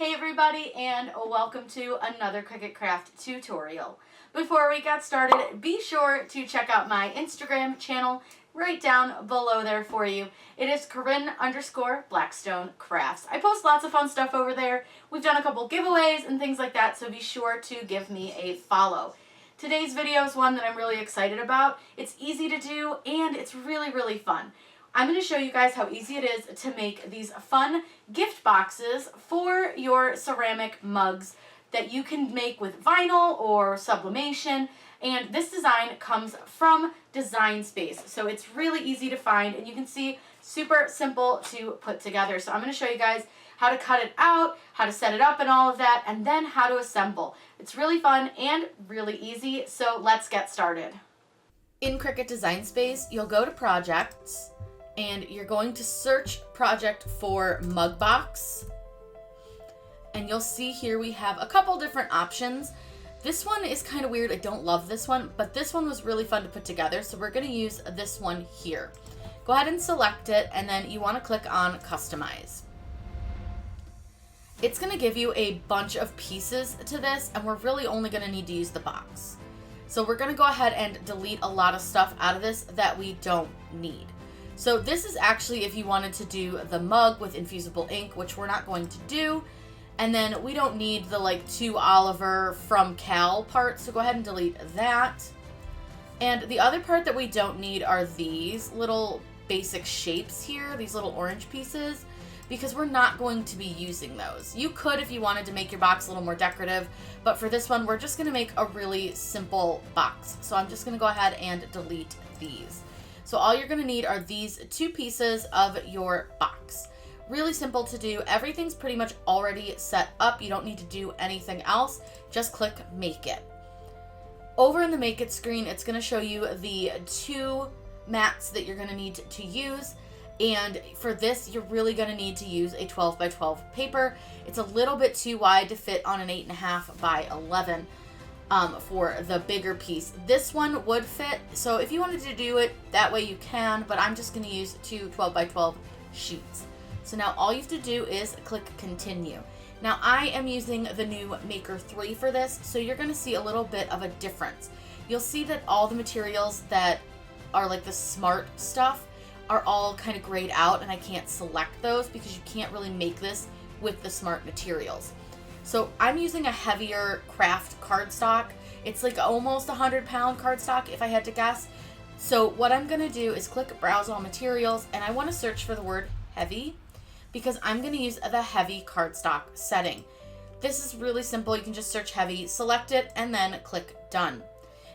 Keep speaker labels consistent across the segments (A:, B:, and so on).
A: Hey everybody, and welcome to another Cricut Craft tutorial. Before we get started, be sure to check out my Instagram channel right down below there for you. It is Corinne_Blackstone Crafts. I post lots of fun stuff over there. We've done a couple giveaways and things like that, so be sure to give me a follow. Today's video is one that I'm really excited about. It's easy to do and it's really fun. I'm going to show you guys how easy it is to make these fun gift boxes for your ceramic mugs that you can make with vinyl or sublimation. And this design comes from Design Space, so it's really easy to find and you can see super simple to put together. So I'm going to show you guys how to cut it out, how to set it up and all of that, and then how to assemble. It's really fun and really easy, so let's get started. In Cricut Design Space, you'll go to Projects, and you're going to search project for mug box, and you'll see here we have a couple different options. This one is kind of weird. I don't love this one, but this one was really fun to put together, so we're going to use this one here. Go ahead and select it, and then you want to click on Customize. It's going to give you a bunch of pieces to this, and we're really only going to need to use the box. So we're going to go ahead and delete a lot of stuff out of this that we don't need. So this is actually if you wanted to do the mug with infusible ink, which we're not going to do. And then we don't need the like to Oliver from Cal part, so go ahead and delete that. And the other part that we don't need are these little basic shapes here, these little orange pieces, because we're not going to be using those. You could if you wanted to make your box a little more decorative, but for this one, we're just gonna make a really simple box. So I'm just gonna go ahead and delete these. So all you're gonna need are these two pieces of your box. Really simple to do. Everything's pretty much already set up. You don't need to do anything else. Just click Make It. Over in the Make It screen, it's gonna show you the two mats that you're gonna need to use. And for this, you're really gonna need to use a 12 by 12 paper. It's a little bit too wide to fit on an 8.5 by 11. For the bigger piece. This one would fit, so if you wanted to do it that way you can, but I'm just going to use two 12 by 12 sheets. So now all you have to do is click Continue. Now I am using the new Maker 3 for this, so you're going to see a little bit of a difference. You'll see that all the materials that are like the smart stuff are all kind of grayed out, and I can't select those because you can't really make this with the smart materials. So I'm using a heavier craft cardstock. It's like almost 100-pound cardstock if I had to guess. So what I'm gonna do is click Browse All Materials, and I wanna search for the word heavy because I'm gonna use the heavy cardstock setting. This is really simple. You can just search heavy, select it, and then click Done.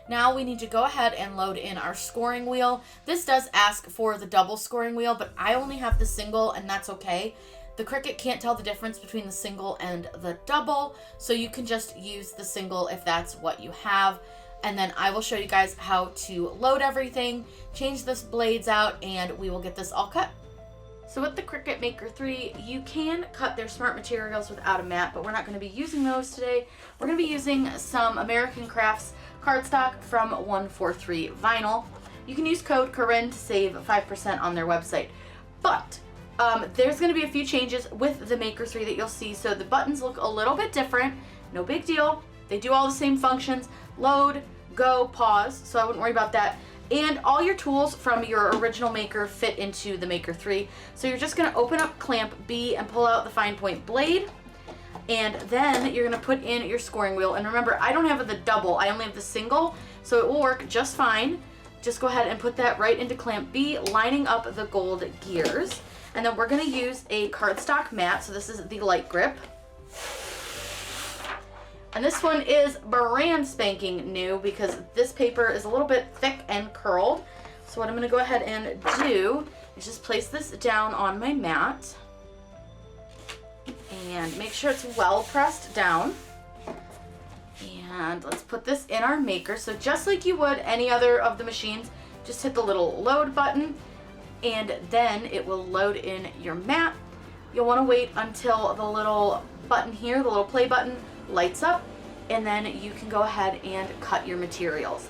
A: Now we need to go ahead and load in our scoring wheel. This does ask for the double scoring wheel, but I only have the single, and that's okay. The Cricut can't tell the difference between the single and the double, so you can just use the single if that's what you have. And then I will show you guys how to load everything, change the blades out, and we will get this all cut. So with the Cricut Maker 3, you can cut their smart materials without a mat, but we're not going to be using those today. We're going to be using some American Crafts cardstock from 143 Vinyl. You can use code Corinne to save 5% on their website. But there's going to be a few changes with the Maker 3 that you'll see. So the buttons look a little bit different. No big deal. They do all the same functions. Load, go, pause. So I wouldn't worry about that. And all your tools from your original Maker fit into the Maker 3. So you're just going to open up clamp B and pull out the fine point blade. And then you're going to put in your scoring wheel. And remember, I don't have the double. I only have the single. So it will work just fine. Just go ahead and put that right into clamp B, lining up the gold gears. And then we're going to use a cardstock mat. So this is the light grip. And this one is brand spanking new because this paper is a little bit thick and curled. So what I'm going to go ahead and do is just place this down on my mat. And make sure it's well pressed down. And let's put this in our Maker. So just like you would any other of the machines, just hit the little load button. And then it will load in your mat. You'll want to wait until the little button here, the little play button, lights up, and then you can go ahead and cut your materials.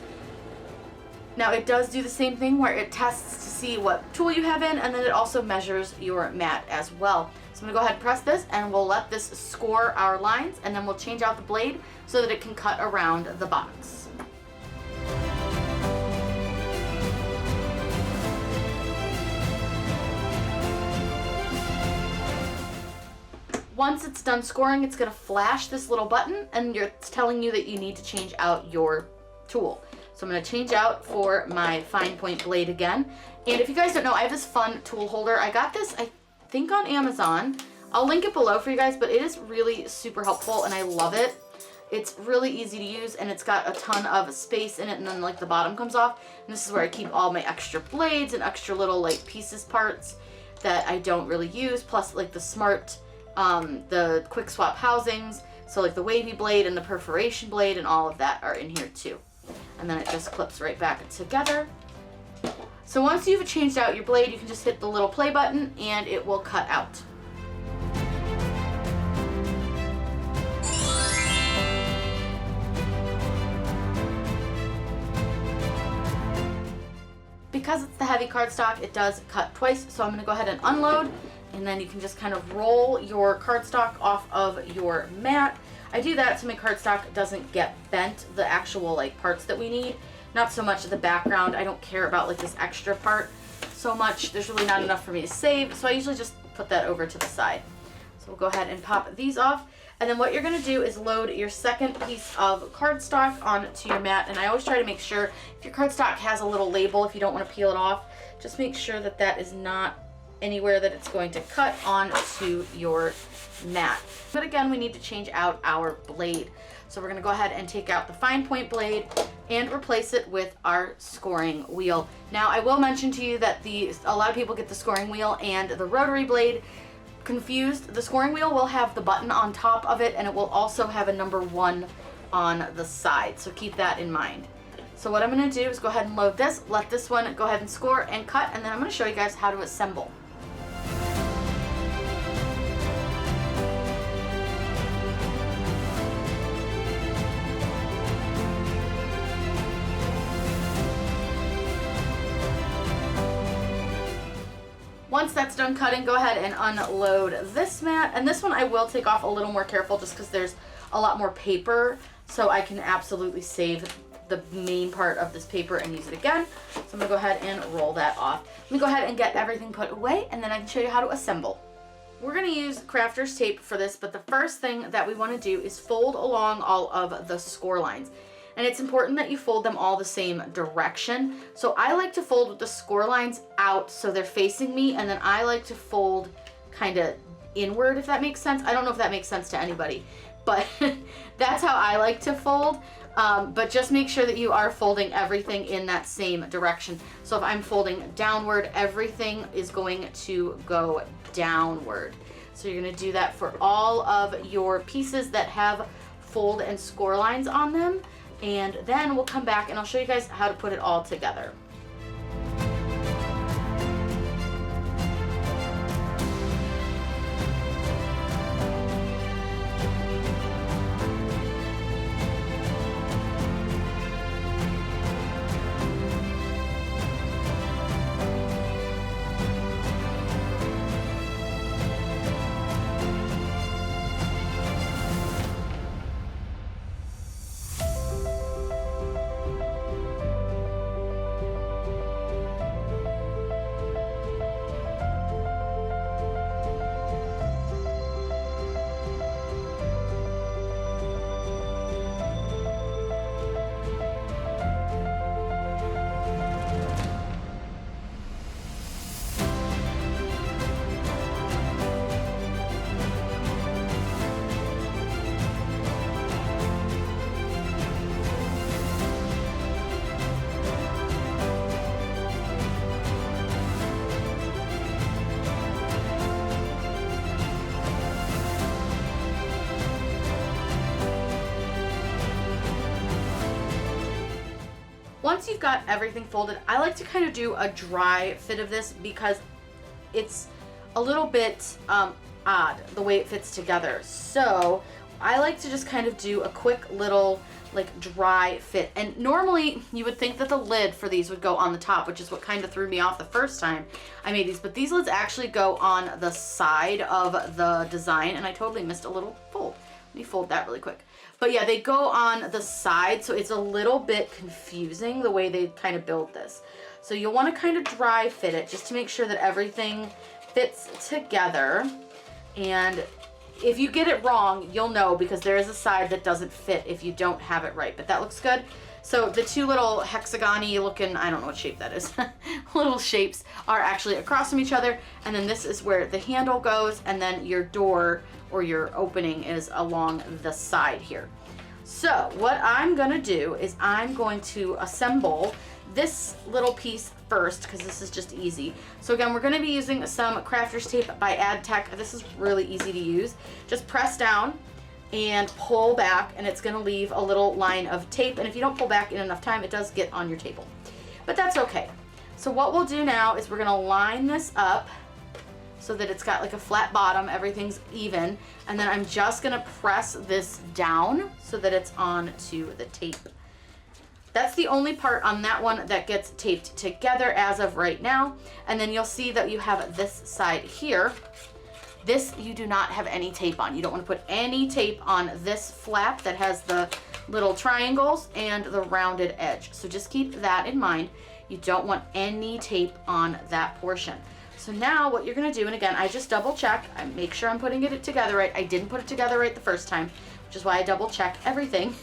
A: Now it does do the same thing where it tests to see what tool you have in, and then it also measures your mat as well. So I'm gonna go ahead and press this, and we'll let this score our lines, and then we'll change out the blade so that it can cut around the box. Once it's done scoring, it's gonna flash this little button, and it's telling you that you need to change out your tool. So I'm gonna change out for my fine point blade again. And if you guys don't know, I have this fun tool holder. I got this, I think, on Amazon. I'll link it below for you guys, but it is really super helpful and I love it. It's really easy to use, and it's got a ton of space in it, and then like the bottom comes off. And this is where I keep all my extra blades and extra little like pieces parts that I don't really use, plus like the smart the quick swap housings, so like the wavy blade and the perforation blade and all of that are in here too. And then it just clips right back together. So once you've changed out your blade, you can just hit the little play button and it will cut out. Because it's the heavy cardstock, it does cut twice, so I'm going to go ahead and unload, and then you can just kind of roll your cardstock off of your mat. I do that so my cardstock doesn't get bent, the actual like parts that we need, not so much the background. I don't care about like this extra part so much. There's really not enough for me to save, so I usually just put that over to the side. So we'll go ahead and pop these off, and then what you're going to do is load your second piece of cardstock onto your mat. And I always try to make sure if your cardstock has a little label, if you don't want to peel it off, just make sure that that is not anywhere that it's going to cut onto your mat. But again, we need to change out our blade. So we're going to go ahead and take out the fine point blade and replace it with our scoring wheel. Now I will mention to you that a lot of people get the scoring wheel and the rotary blade confused. The scoring wheel will have the button on top of it, and it will also have a number 1 on the side, so keep that in mind. So what I'm going to do is go ahead and load this, let this one go ahead and score and cut, and then I'm going to show you guys how to assemble. Once that's done cutting, go ahead and unload this mat. And this one I will take off a little more careful just because there's a lot more paper, so I can absolutely save the main part of this paper and use it again. So I'm gonna go ahead and roll that off. Let me go ahead and get everything put away, and then I can show you how to assemble. We're gonna use crafter's tape for this, but the first thing that we wanna do is fold along all of the score lines. And it's important that you fold them all the same direction. So I like to fold with the score lines out so they're facing me, and then I like to fold kind of inward, if that makes sense. I don't know if that makes sense to anybody, but that's how I like to fold. But just make sure that you are folding everything in that same direction. So if I'm folding downward, everything is going to go downward. So you're gonna do that for all of your pieces that have fold and score lines on them. And then we'll come back and I'll show you guys how to put it all together. Once you've got everything folded, I like to kind of do a dry fit of this because it's a little bit odd the way it fits together. So I like to just kind of do a quick little like dry fit. And normally you would think that the lid for these would go on the top, which is what kind of threw me off the first time I made these, but these lids actually go on the side of the design, and I totally missed a little fold. Let me fold that really quick. But yeah, they go on the side, so it's a little bit confusing the way they kind of build this. So you'll want to kind of dry fit it just to make sure that everything fits together. And if you get it wrong, you'll know, because there is a side that doesn't fit if you don't have it right, but that looks good. So the two little hexagon-y looking, I don't know what shape that is, little shapes are actually across from each other. And then this is where the handle goes, and then your door or your opening is along the side here. So what I'm gonna do is I'm going to assemble this little piece first, because this is just easy. So again, we're going to be using some crafter's tape by AdTech. This is really easy to use. Just press down and pull back, and it's going to leave a little line of tape. And if you don't pull back in enough time, it does get on your table, but that's okay. So what we'll do now is we're going to line this up so that it's got like a flat bottom, everything's even, and then I'm just going to press this down so that it's onto the tape. That's the only part on that one that gets taped together as of right now. And then you'll see that you have this side here. This you do not have any tape on. You don't want to put any tape on this flap that has the little triangles and the rounded edge. So just keep that in mind. You don't want any tape on that portion. So now what you're going to do, and again, I just double check. I make sure I'm putting it together right. I didn't put it together right the first time, which is why I double check everything.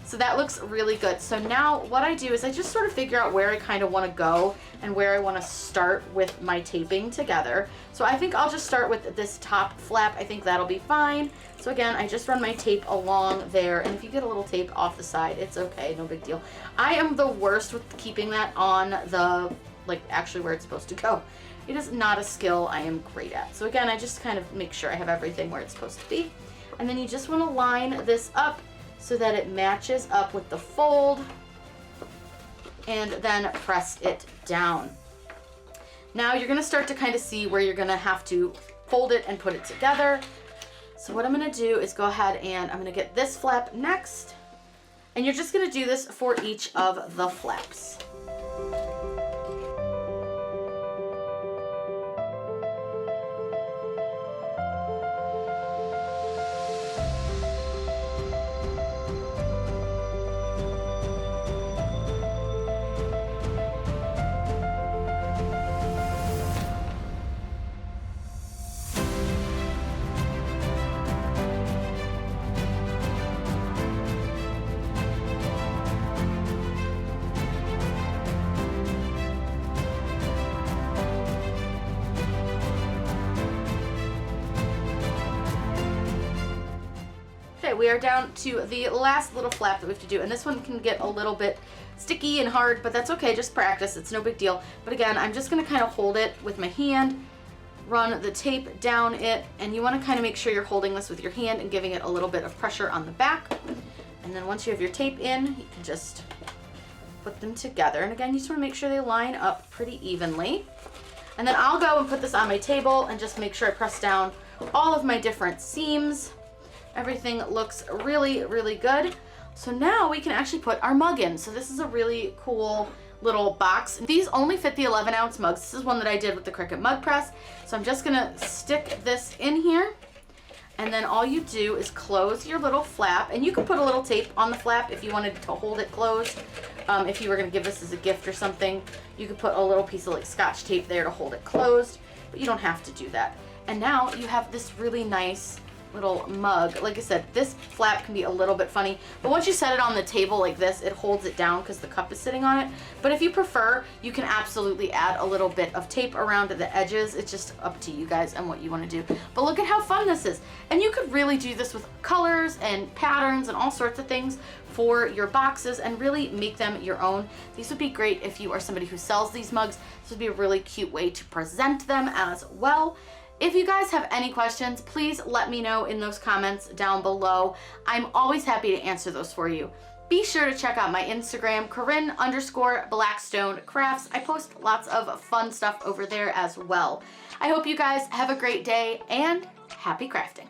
A: So that looks really good. So now what I do is I just sort of figure out where I kind of want to go and where I want to start with my taping together. So I think I'll just start with this top flap. I think that'll be fine. So again, I just run my tape along there, and if you get a little tape off the side, it's okay, no big deal. I am the worst with keeping that on the, like, actually where it's supposed to go. It is not a skill I am great at. So again, I just kind of make sure I have everything where it's supposed to be. And then you just want to line this up so that it matches up with the fold, and then press it down. Now you're gonna start to kind of see where you're gonna have to fold it and put it together. So what I'm gonna do is go ahead and I'm gonna get this flap next, and you're just gonna do this for each of the flaps. We are down to the last little flap that we have to do, and this one can get a little bit sticky and hard, but that's okay, just practice, it's no big deal. But again, I'm just going to kind of hold it with my hand, run the tape down it, and you want to kind of make sure you're holding this with your hand and giving it a little bit of pressure on the back. And then once you have your tape in, you can just put them together, and again, you just want to make sure they line up pretty evenly. And then I'll go and put this on my table and just make sure I press down all of my different seams. Everything looks really, really good. So now we can actually put our mug in. So this is a really cool little box. These only fit the 11-ounce mugs. This is one that I did with the Cricut mug press. So I'm just gonna stick this in here, and then all you do is close your little flap, and you could put a little tape on the flap if you wanted to hold it closed. If you were gonna give this as a gift or something, you could put a little piece of like Scotch tape there to hold it closed, but you don't have to do that. And now you have this really nice little mug. Like I said, this flap can be a little bit funny, but once you set it on the table like this, it holds it down because the cup is sitting on it. But if you prefer, you can absolutely add a little bit of tape around the edges. It's just up to you guys and what you want to do. But look at how fun this is. And you could really do this with colors and patterns and all sorts of things for your boxes and really make them your own. These would be great if you are somebody who sells these mugs. This would be a really cute way to present them as well. If you guys have any questions, please let me know in those comments down below. I'm always happy to answer those for you. Be sure to check out my Instagram, Corinne_Blackstone Crafts. I post lots of fun stuff over there as well. I hope you guys have a great day and happy crafting.